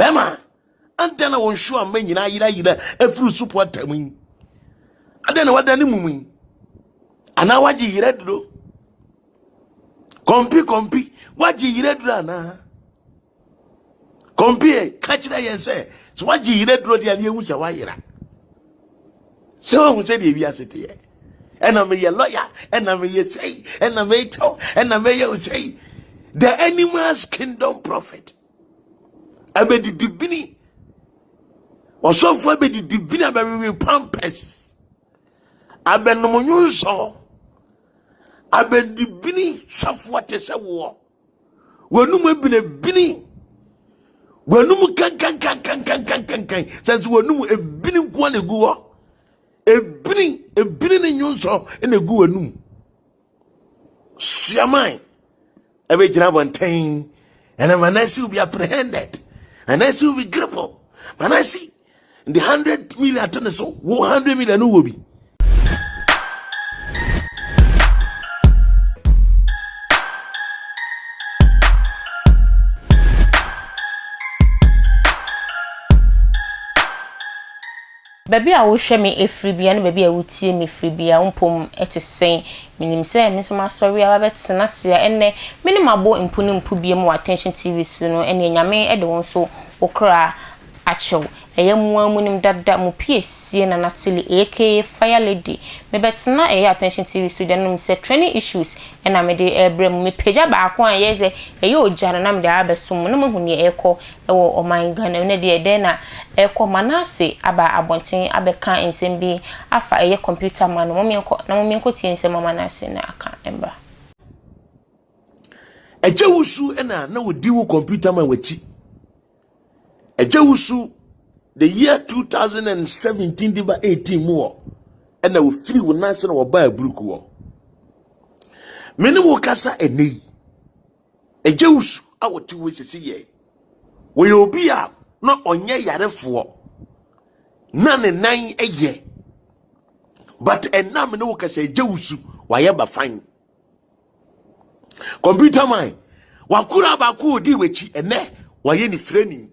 Bema, Antana won't show a man a fruit support taming. I don't know what any mumin. And now what ye read do? Compy, what ye read rana? Compy, catch it and say, so what ye read do the idea which a wire. So who said if city, and I may a lawyer, and I may say, and I may talk, and I may say, the animal's kingdom prophet. Abedi Dibini. Osofo Abedi Dibini abe pampers. Abe no monyo Abedi Dibini safwa te se wo. Wonu mu bine bini. Wonu mu kan. Sense wonu mu ebini kwa ne guwo. Ebini ne nyonso ene guwo nu. Siamai. Abe jina bontain. And a mannaseh will be apprehended. Mannaseh will be crippled. Mannaseh, in the 100 million tons, so 100 million who will be. Baby, I will share me a freebie, and baby, I will tear me freebie. I won't pum at a saying. Minim say, Miss Sorry, I bet Senasia, and ne minimal boy in Punim Pubium more attention TV soon, and in Yame, I don't so okra actual. A young woman that mu PS, and naturally, aka Fire Lady. Me bet not a attention TV Sudan said training issues, and I made a brim me page back 1 year. A yo Janam the Abbasum, no one near echo, or my gun, and a dear dinner. Eko mannaseh aba abonten abeka ensem bi afa eye computer man no me nkoti ensem mannaseh na aka embra Ejewusu na wodi wo computer man wachi Ejewusu the year 2017 diba 18 mo na wo free wo nanse na wo ba abruku wo mene wo kasa enei Ejewusu awoti wo sisi ye wo ye obi a no onye yarefo na ne nan eye but enam ne wo kasa Ejewusu waye ba fine computer man wakura ba ku odi wechi ene waye ni freni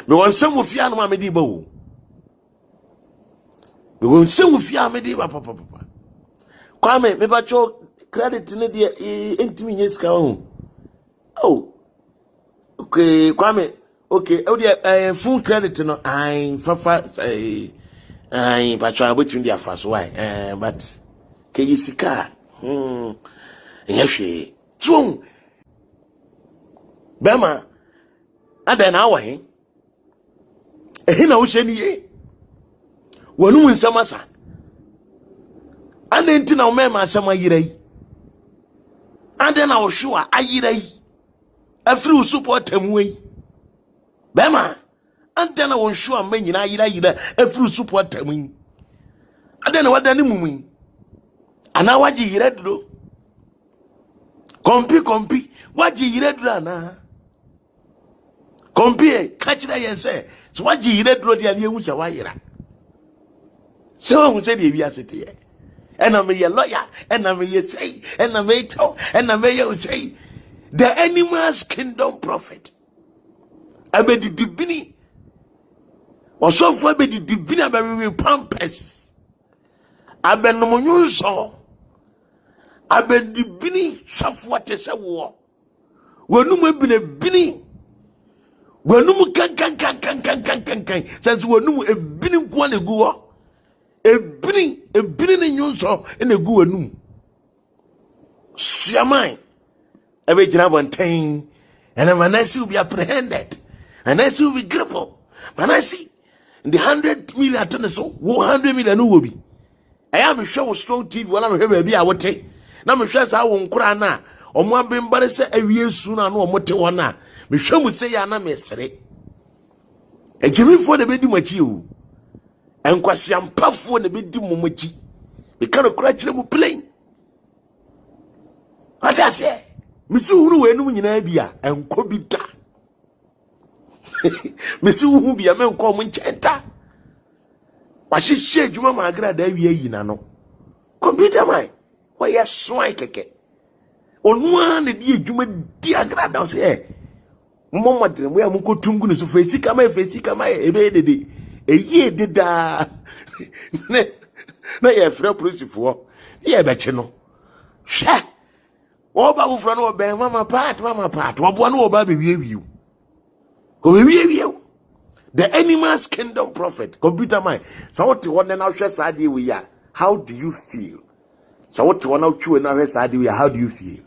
me wonsem wo fia no ma me di ba wo me wonsem wo fia me di ba papa kwame me ba cho credit ne de entimi nyeska ho oh okay kwame okay o de full credit no ai fafa ai ba cho abotun dia fa so why but ke yisika yehwe tun bema ada na awahin ehina wo hye niye wonu nsamasa ande nti na o mema asama yirai ande na o hwa ayirai afri wo support amwei bema ande na wo hwa manyina ayira afri wo support amwei ande na wada ne mumu ana waji yire duro kompi waji yire duro ana kompi kachira yense so waji yire duro dia ne ewucha wayira so hu se de wi asete ye ena me ye lawyer ena me ye say ena me talk ena me ye say the animal's kingdom prophet Abedi Dibini Osofo Abedi Dibini abe pampers abe no monyo Abedi Dibini safwa te se wo wonu mu bini wonu mu kan sense wonu mu ebini kwa ne guwo ebini ne nyonso ene guwo nu siamai abe jina bontain and Mannaseh will be apprehended Mannaseh will be crippled Mannaseh in the 100 million tons so 100 million who will be I am sure strong TV when I'm here be awote na me hwe sa wo nkura na omo abembare se awie su na no omote wona me hwe mu se ya na me sere ejimifo de bedi machi o enkwasiampafo de bedi mu machi me kan okura kire mu plane ata se me su huru we nu nyina bia enko bi da me su hu bia me enko mu nchenta wahihye adwuma ma agra da awie yi na no computer man why swine keke onua ne di adwuma di agra da so Mama de we am ko tungu ne so fesi kama ebe dede. Eye deda. Na ye frɛ polisifoɔ. Ye be che no. Hwɛ. Oba wo frɛ no oba mama part. Obo no oba be wiewie. Ko be wiewie. The animal's kingdom prophet. Computer mind. So what you want now share sadi we ya. How do you feel? So what you want now chew now share sadi we ya. How do you feel?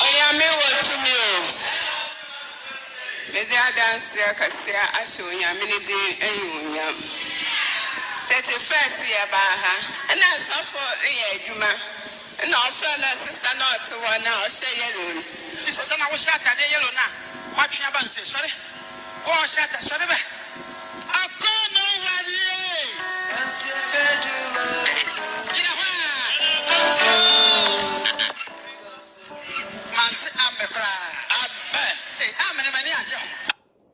Dance Cassia, I show you a minute and you. 31st year Baha, and I suffer a Juma, and also a sister not to one now, say yellow. This is an hour shot at the yellow now. Watch your bands, sorry. Oh, shut up, sorry. I can't know what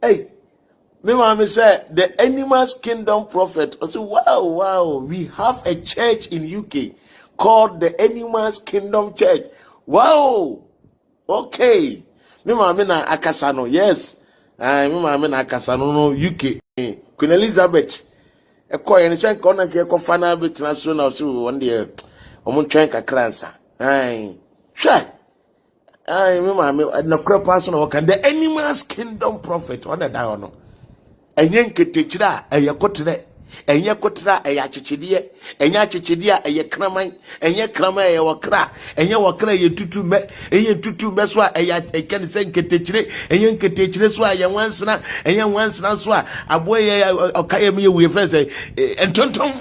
Hey, me mama said the animal's kingdom prophet. I said, wow, we have a church in UK called the Animal's Kingdom Church. Wow, okay. Me mama na Akasano, yes. Me mama na Akasano no UK. Queen Elizabeth. E ko yen chen ko na ke ko fana bit national so one day. Omo twen kakransa. Sure. I remember no crop person or can the Animal's Kingdom prophet on the down. And yen ketechira a yakotre, and yakotra a yachichidie, and yachichidia a yakramai, and yakrama a wakra, and yawakra ye tutu me, and ye tutu meswa a can say ketechire, and yen ketechire swa ya once na, and yan once na swa, a boy or kayami with first and tonton.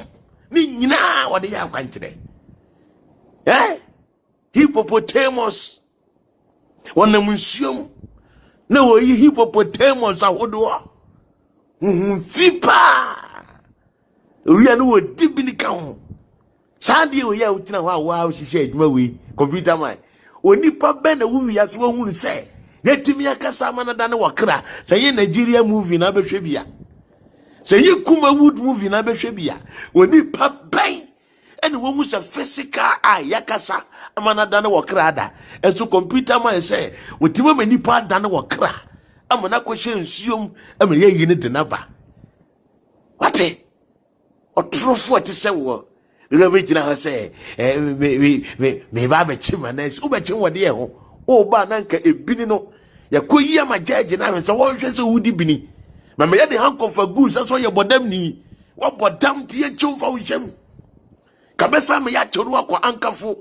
Nina, what do you have today? Eh? Hippopotamus. One the museum. No, you hippopotamus are what Fipa. We are no dibilican. Sandy, we are out now. Wow, she said, Maui, computer mind. When you pop bend a movie as one will say, let me a Casamana than a Wakra, say Nigeria movie in Abeshebia. Say you Kuma Wood movie in Abeshebia. When you pop bang. And when we say physical yakasa amana dana wakrada and so computer man say with the woman ni pa dana wakra amana question sium am ye yini de naba what o trofo ati say wo le be gina ha say me ba be chima na so be chin wode e ho o ba na nka ebini no yakoyi ama judge na say won hwe say wudi bini ma me ye de handcuff agu say so ye bodam ni wo bodam tie chumfa wo hwem Kamesa me ya choru akwa ankafo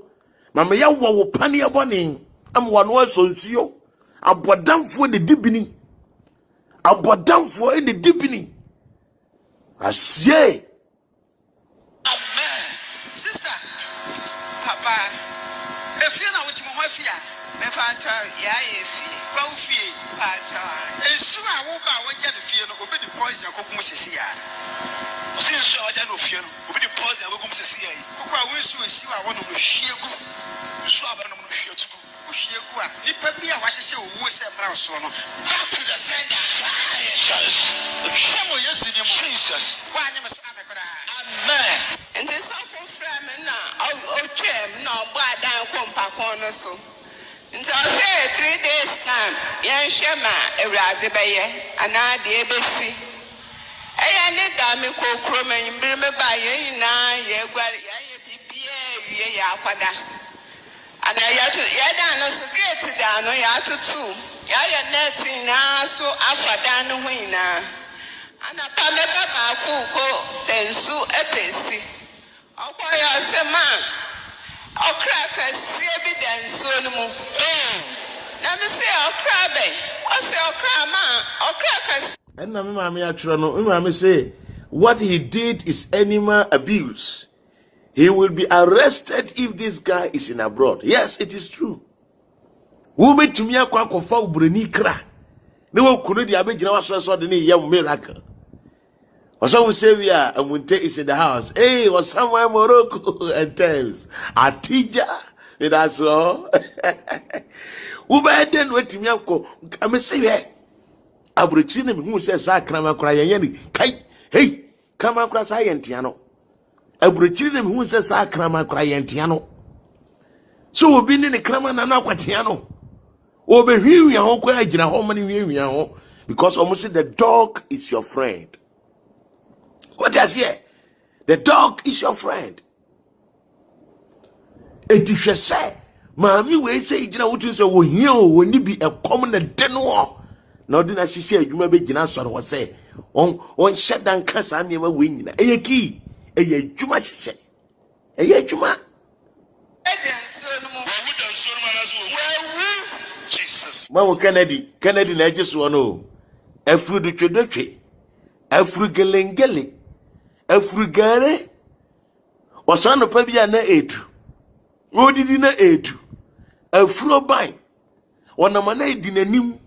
ma me ya wo pane eboni am wano asonsuo abodamfo ne dibini abodamfo ne dibini asie amen sister papa if you na wuti mo afia me fa cha ya ye fi kwa ufie pa cha esu a wo ba wo ja de fie no obi di poison akokum sisi ya osin so aja no fie no obi di poison akokum sisi ya kwa wo esu wa wo no hwie gu esu abara no hwie tu hwie gu a nipa bi a wahyehyɛ owu sɛ mra so no back to the sender Jesus shemo yesu ni Jesus wa anya me sa me kora amen and this so from na o twem na obo adan ko mpakon no so nti I say 3 days time yen hwema ewrade beye ana de ebesi eya ne da me kokro manyimbere me ba yen na ye gware ye bibie wie ya akwada ana ya to ya da no so gate da no ya tutu ya ye net na so afada no ho ina ana pa me ba ko sensu epesi okoya sema okraka si evidence no mu na me say okrabe o say okrama okraka and na me mama ya tro no me mama say what he did is animal abuse. He will be arrested if this guy is in abroad. Yes, it is true. Wo betumi akwa kofa obrani kra ne wo kunu dia begina waso de ne yam miracle. Also, say we are Amunte is in the house. Hey, was somewhere Morocco and times. Atija, that's all. Ubaden wait me uncle. I'm a say, Abrichine who says, I come across Kai, hey, come across Iantiano. Abrichine who says, I come across Iantiano. So, being in the Kraman and Aquatiano. Over here, we are all quite in a home and we are. because almost the dog is your friend. What does here? The dog is your friend. It is say, Mammy, we say, you know what you say, when you be a common deno. No, did I share you may be Janasson was say, on shut down cast I never win. A key, a juma say, a juma. Jesus. Mamma Kennedy, I just want to know. A fruit of Chodoche, a frugalengele, a frugare, or son of Pabiana 8. What did you know 8? A fro by. One of my name didn't know.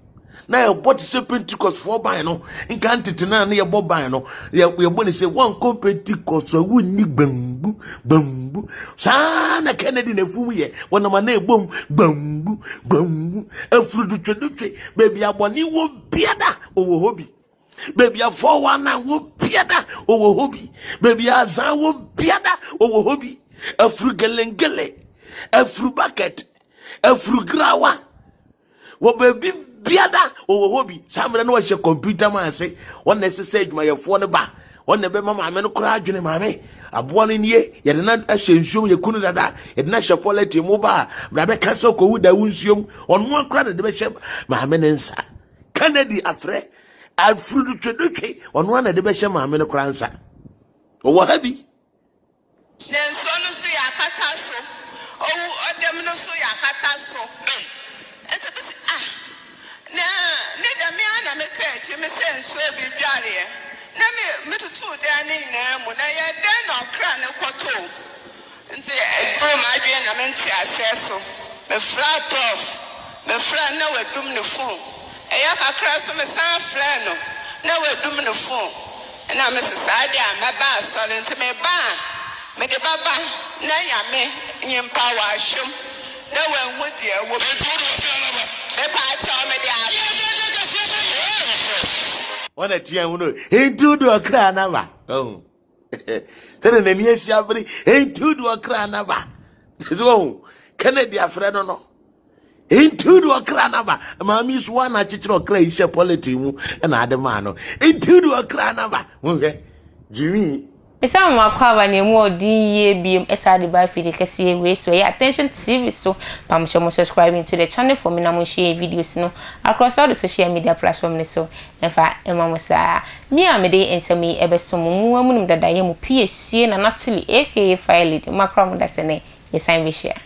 Now, what is a Pentecost 4 by no? And can't it now near Bob by no? We are going to say one Pentecost, so we need bamboo, bamboo. Sana Kennedy, a fool ye. One of my name, boom, bamboo, bamboo. A fruit of Choduche, baby, I want you won't be that over hobby. Baby, I 4-1 and won't be that over hobby. Baby, I won't be that over hobby. A frugalengele. A fruit bucket, a fruit grawa. What baby biada or hobby? Someone knows your computer man say, one necessary my phone bar, one never mamma, I'm not crying, mammy. I'm born in ye, yet not a shame show you couldn't that, it not your quality mobile, Rebecca so could the wounds you on one credit the bishop, my menensa. Kennedy a threat, I'll fruit to on one of the bishop, my men of crancer. Or what have you? Then so say a catasso. Oh, them no so ya catasso. It's a bit neither me and I make me say so be jolly. Let me to two dining when I then or crown a quarto. And say, my dear, I meant to say so. My flat prof, my friend now a doom the phone. A yaka cross from a son flannel. Now a doom the phone. And I'm Mrs. Sadia, my bar, solid to me bar. Me de baba na ya me nyimpa shum na wanhu de wo be pa cha me de one atia hu into do akra na ba oh tere na ni asia bri into do akra na ba so Kennedy afre no into do akra na ba mami so na chichiro akra ishe polity mu na ade ma no into do akra na ba wo hwe Jimmy. It's a more than more DEB SRD by Fidicasi way. So, attention TV. So, I'm sure subscribing to the channel for me. I'm share videos across all the social media platforms. So, if I am a me, I'm a day and some me ever some woman that I am PSC and naturally AKA file it. Macron that's a name. Yes, I'm share.